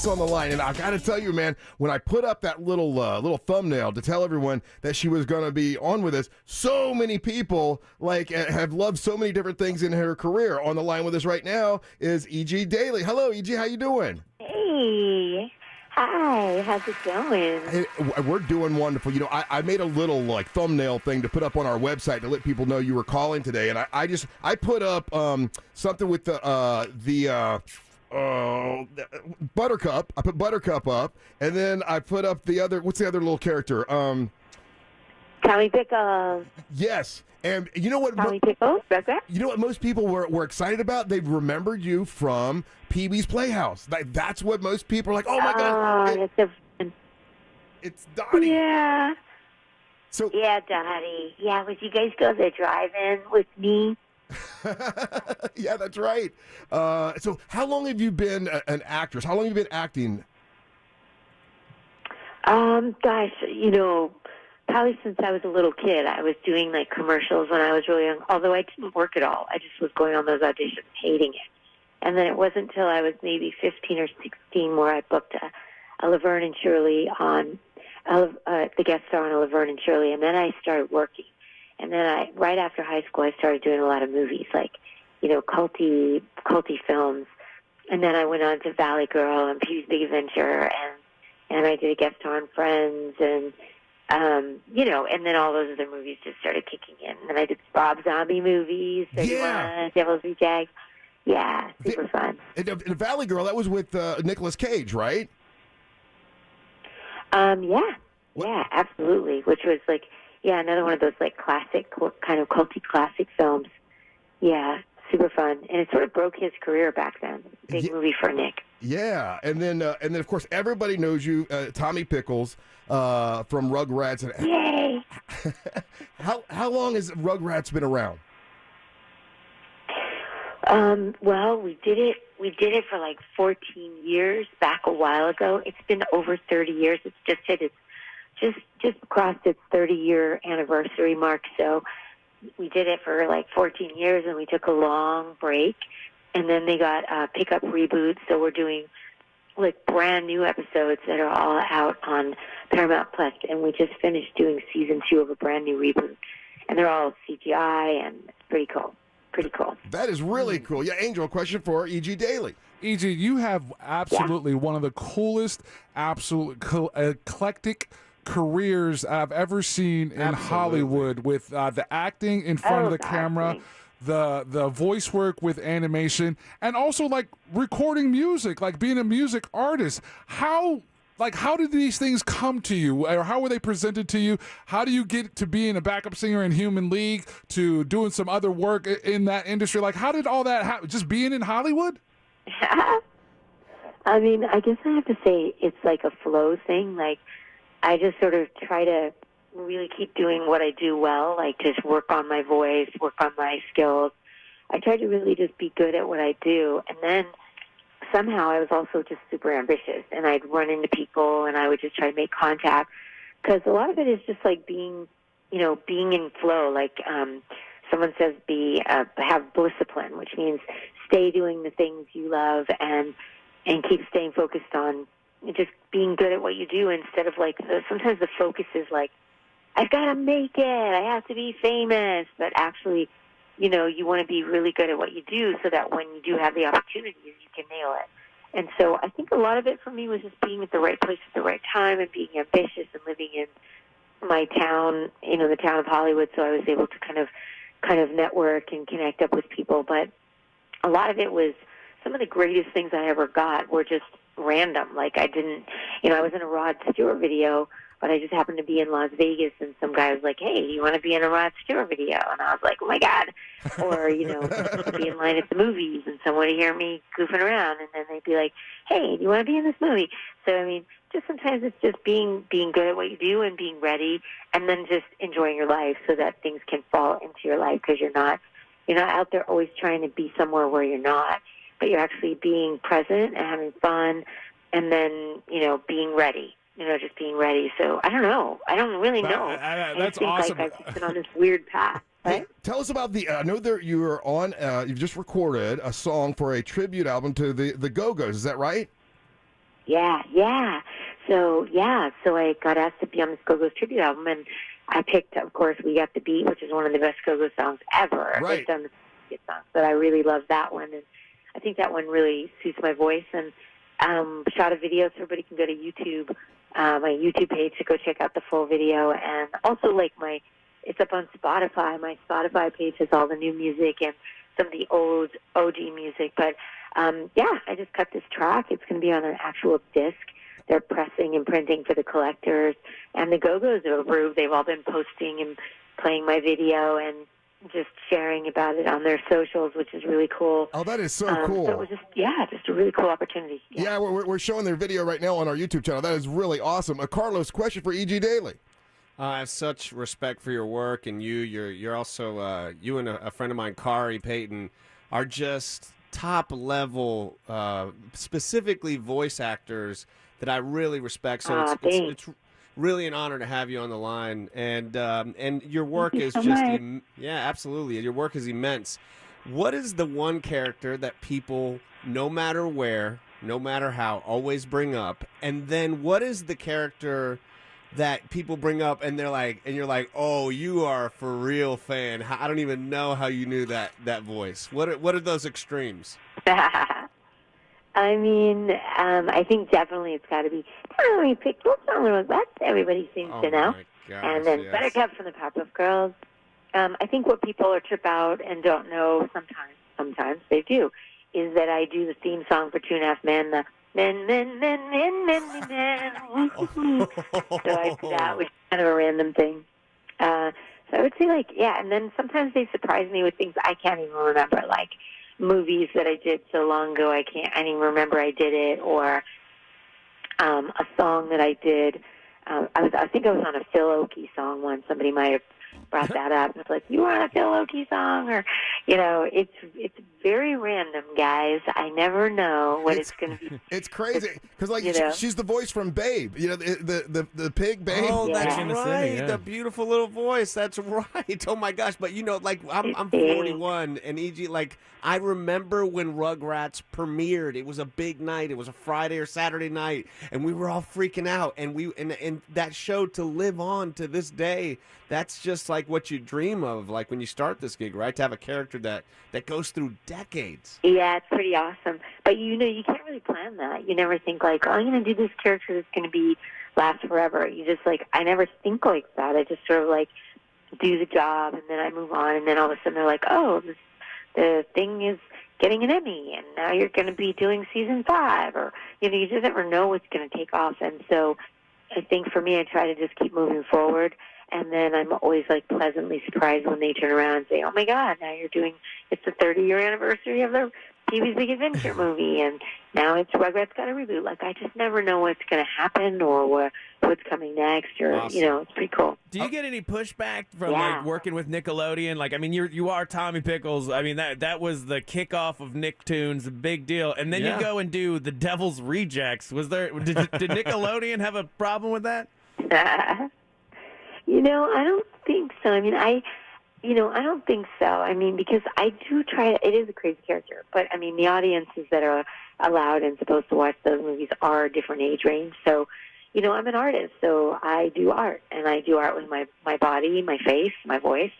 guest on the line, and I got to tell you, man, when I put up that little thumbnail to tell everyone that she was going to be on with us, so many people have loved so many different things in her career. On the line with us right now is E.G. Daily. Hello, E.G. How you doing? Hey. Hi, how's it going? Hey, we're doing wonderful. You know, I made a little thumbnail thing to put up on our website to let people know you were calling today, and I put up something with the Buttercup. I put Buttercup up, and then I put up what's the other little character? Tommy Pickles. Yes. And you know what? Tommy Pickles, Rugrats? You know what most people were excited about? They remembered you from Phoebe's Playhouse. That's what most people are like, oh my God. It's Dotty. Yeah. So yeah, Dotty. Yeah, would you guys go to the drive-in with me? yeah, that's right. So how long have you been an actress? How long have you been acting? Gosh, probably since I was a little kid. I was doing commercials when I was really young, although I didn't work at all. I just was going on those auditions, hating it. And then it wasn't until I was maybe 15 or 16 where I booked a Laverne and Shirley on the guest star on a Laverne and Shirley, and then I started working. And then right after high school, I started doing a lot of movies, culty films. And then I went on to Valley Girl and Pete's Big Adventure, and I did a guest star on Friends, and and then all those other movies just started kicking in. And then I did Rob Zombie movies, 31, Devil's Rejects. Yeah, super fun. And Valley Girl, that was with Nicolas Cage, right? Yeah, absolutely. Which was another one of those classic, kind of culty classic films. Yeah, super fun, and it sort of broke his career back then. Big movie for Nick. Yeah, and then of course everybody knows you, Tommy Pickles from Rugrats. Yay! How long has Rugrats been around? Well, we did it for 14 years back a while ago. It's been over 30 years. It's just hit just crossed its 30-year anniversary mark. So we did it for 14 years, and we took a long break, and then they got pick-up reboots. So we're doing brand new episodes that are all out on Paramount Plus, and we just finished doing season 2 of a brand new reboot, and they're all CGI, and it's pretty cool. Pretty cool. That is really cool. Yeah, Angel, a question for E.G. Daily. E.G., you have absolutely one of the coolest, eclectic careers I've ever seen in Hollywood, with the acting in front of the camera, the voice work with animation, and also recording music, being a music artist. How did these things come to you, or how were they presented to you? How do you get to being a backup singer in Human League, to doing some other work in that industry? How did all that happen? Just being in Hollywood? I mean, I guess I have to say it's a flow thing. I just sort of try to really keep doing what I do well, just work on my voice, work on my skills. I try to really just be good at what I do, and then somehow I was also just super ambitious, and I'd run into people, and I would just try to make contact, because a lot of it is just being in flow. Someone says, have discipline, which means stay doing the things you love, and keep staying focused on just being good at what you do, instead of sometimes the focus is I've got to make it, I have to be famous, but actually, you want to be really good at what you do so that when you do have the opportunities, you can nail it. And so I think a lot of it for me was just being at the right place at the right time, and being ambitious, and living in my town, the town of Hollywood, so I was able to kind of network and connect up with people. But a lot of it was, some of the greatest things I ever got were just random. I didn't, I was in a Rod Stewart video, but I just happened to be in Las Vegas, and some guy was like, hey, you want to be in a Rod Stewart video? And I was like, oh, my God. Or, be in line at the movies, and someone would hear me goofing around, and then they'd be like, hey, do you want to be in this movie? So, I mean, just sometimes it's just being good at what you do, and being ready, and then just enjoying your life so that things can fall into your life, because you're not out there always trying to be somewhere where you're not, but you're actually being present and having fun, and then, being ready. Just being ready. So I don't know. I don't really know. That's awesome. I've been on this weird path. Right? Hey, tell us about I know that you are on, you've just recorded a song for a tribute album to the Go-Go's. Is that right? yeah. So I got asked to be on this Go-Go's tribute album, and I picked, of course, We Got the Beat, which is one of the best Go-Go songs ever. Right. They've done the hit songs, but I really love that one, and I think that one really suits my voice. And shot a video, so everybody can go to YouTube, my YouTube page, to go check out the full video, and also it's up on Spotify. My Spotify page has all the new music and some of the old OG music. But I just cut this track. It's going to be on an actual disc. They're pressing and printing for the collectors, and the Go-Go's are approved. They've all been posting and playing my video and just sharing about it on their socials, which is really cool. Oh, that is so cool. So it was just a really cool opportunity. Yeah, we're showing their video right now on our YouTube channel. That is really awesome. Carlos, question for E.G. Daily. I have such respect for your work, and you're also you and a friend of mine, Kari Payton, are just top level, specifically voice actors that I really respect. So it's really an honor to have you on the line, and your work is just absolutely. Your work is immense. What is the one character that people, no matter where, no matter how, always bring up? And then what is the character that people bring up and you're like, oh, you are a for real fan? I don't even know how you knew that voice. What are those extremes? I mean, I think definitely it's got to be Tommy Pickles. That's everybody seems to know. Gosh, and then yes. Buttercup from the Powerpuff Girls. I think what people trip out and don't know sometimes they do, is that I do the theme song for 2.5 Men, the men. So I do that, which is kind of a random thing. So I would say, and then sometimes they surprise me with things I can't even remember, like movies that I did so long ago I can't even remember I did it, or a song that I did. I think I was on a Phil Oakey song once. Somebody might have brought that up. It's like, you were on a Phil Oakey song, or it's very random, guys. I never know what it's going to be. It's crazy because she's the voice from Babe. The pig Babe. Oh, that's Yeah. right. Yeah. The beautiful little voice. That's right. Oh my gosh. But I'm 41, and EG, I remember when Rugrats premiered. It was a big night. It was a Friday or Saturday night, and we were all freaking out. And and that show, to live on to this day, that's just like what you dream of, like when you start this gig, right? To have a character that goes through decades. Yeah, it's pretty awesome. But you can't really plan that. You never think I'm going to do this character that's going to last forever. You just I never think like that. I just sort of do the job, and then I move on, and then all of a sudden they're like, oh, the thing is getting an Emmy, and now you're going to be doing season 5, or you just never know what's going to take off. And so I think for me, I try to just keep moving forward, and then I'm always pleasantly surprised when they turn around and say, oh my God, now it's the 30-year anniversary of the Phoebe's Big Adventure movie, and now it's Rugrats got a reboot. I just never know what's going to happen, or what's coming next, or Awesome. it's pretty cool. Do you get any pushback from working with Nickelodeon? You are Tommy Pickles. That was the kickoff of Nicktoons, a big deal. And then you go and do The Devil's Rejects. Did Nickelodeon have a problem with that? I don't think so. I don't think so. Because I do try. It is a crazy character, but the audiences that are allowed and supposed to watch those movies are a different age range. So, I'm an artist, so I do art, and I do art with my body, my face, my voice,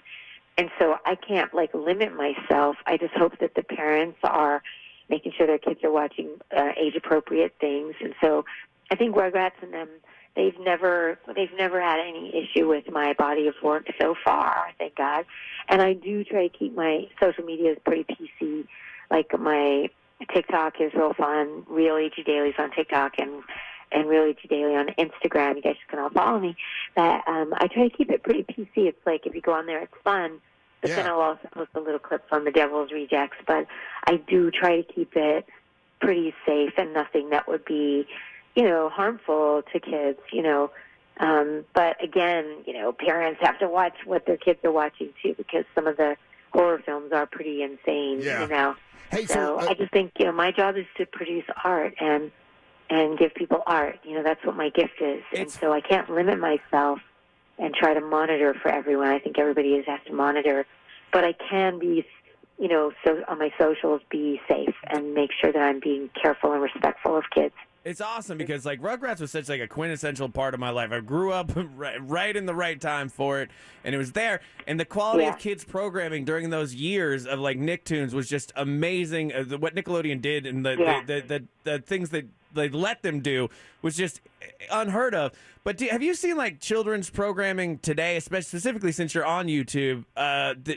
and so I can't limit myself. I just hope that the parents are making sure their kids are watching age-appropriate things, and so I think Rugrats and them. They've never had any issue with my body of work so far, thank God. And I do try to keep my social media pretty PC. My TikTok is real fun. Real AG Daily's on TikTok, and Real AG Daily on Instagram. You guys can all follow me. But I try to keep it pretty PC. It's if you go on there, it's fun. But then I'll also post a little clips on the Devil's Rejects. But I do try to keep it pretty safe and nothing that would be harmful to kids, but again, parents have to watch what their kids are watching too, because some of the horror films are pretty insane, Hey, so I just think, my job is to produce art and give people art. That's what my gift is. And so I can't limit myself and try to monitor for everyone. I think everybody has to monitor, but I can be, so on my socials, be safe and make sure that I'm being careful and respectful of kids. It's awesome because like Rugrats was such like a quintessential part of my life. I grew up right in the right time for it, and it was there. And the quality of kids programming during those years of like Nicktoons was just amazing. What Nickelodeon did and the things that they let them do was just unheard of. But have you seen like children's programming today, especially specifically since you're on YouTube?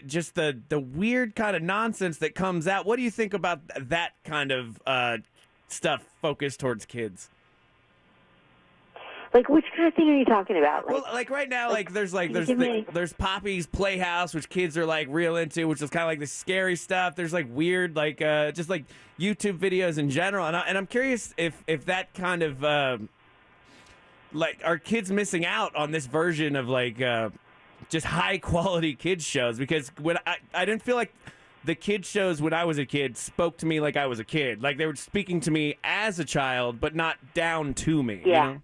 Just the weird kind of nonsense that comes out. What do you think about that kind of stuff focused towards kids? Like, which kind of thing are you talking about? Well, like right now, like there's Poppy's Playhouse, which kids are like real into, which is kind of like the scary stuff. There's like weird, like just like YouTube videos in general, and I'm curious if that kind of like are kids missing out on this version of like just high quality kids shows? Because when I didn't feel like the kid shows when I was a kid spoke to me like I was a kid. Like they were speaking to me as a child, but not down to me. Yeah. You know?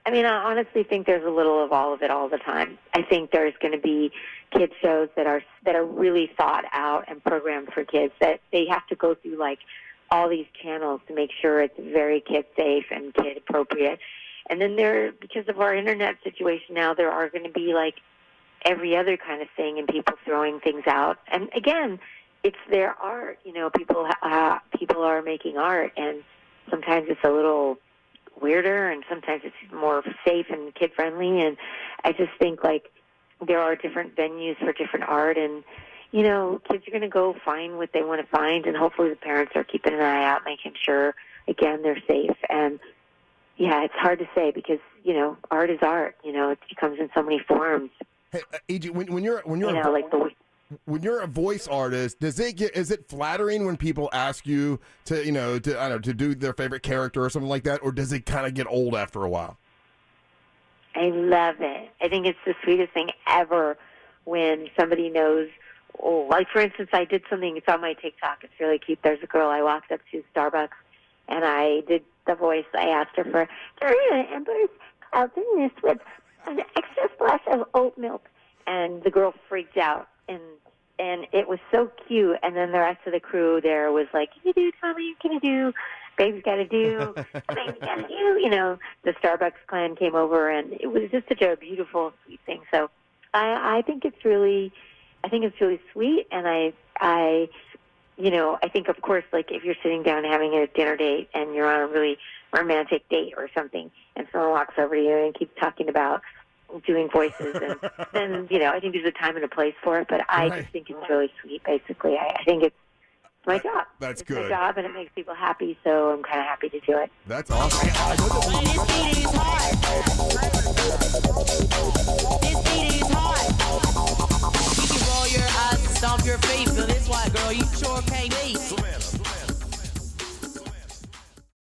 I mean, I honestly think there's a little of all of it all the time. I think there's going to be kid shows that are really thought out and programmed for kids, that they have to go through like all these channels to make sure it's very kid safe and kid appropriate. And then because of our internet situation now, there are going to be like every other kind of thing and people throwing things out. And again, it's their art. You know, people are making art, and sometimes it's a little weirder and sometimes it's more safe and kid friendly. And I just think like there are different venues for different art, and you know, kids are going to go find what they want to find, and hopefully the parents are keeping an eye out, making sure again they're safe. And yeah, it's hard to say because, you know, art is art. You know, it comes in so many forms. Hey, AJ, when you're when you're a voice artist, is it flattering when people ask you to do their favorite character or something like that, or does it kind of get old after a while? I love it. I think it's the sweetest thing ever when somebody knows. Oh, like for instance, I did something. It's on my TikTok. It's really cute. There's a girl I walked up to Starbucks, and I did the voice. I asked her for Amber's clouded mist with an extra splash of oat milk, and the girl freaked out, and it was so cute. And then the rest of the crew there was like, "Can you do, Tommy? Can you do? Baby's got to do. Baby's got to do." You know, the Starbucks clan came over, and it was just such a beautiful, sweet thing. So I think it's really sweet, and I think, of course, like if you're sitting down having a dinner date and you're on a really romantic date or something, and someone walks over to you and keeps talking about doing voices, and then, you know, I think there's a time and a place for it, but I just think it's really sweet, basically. I think it's my job. That's it's good. my job, and it makes people happy, so I'm kind of happy to do it. That's awesome. This beat is hard. This beat is hard. You can roll your eyes and stomp your feet, but this white girl, you sure can't beat.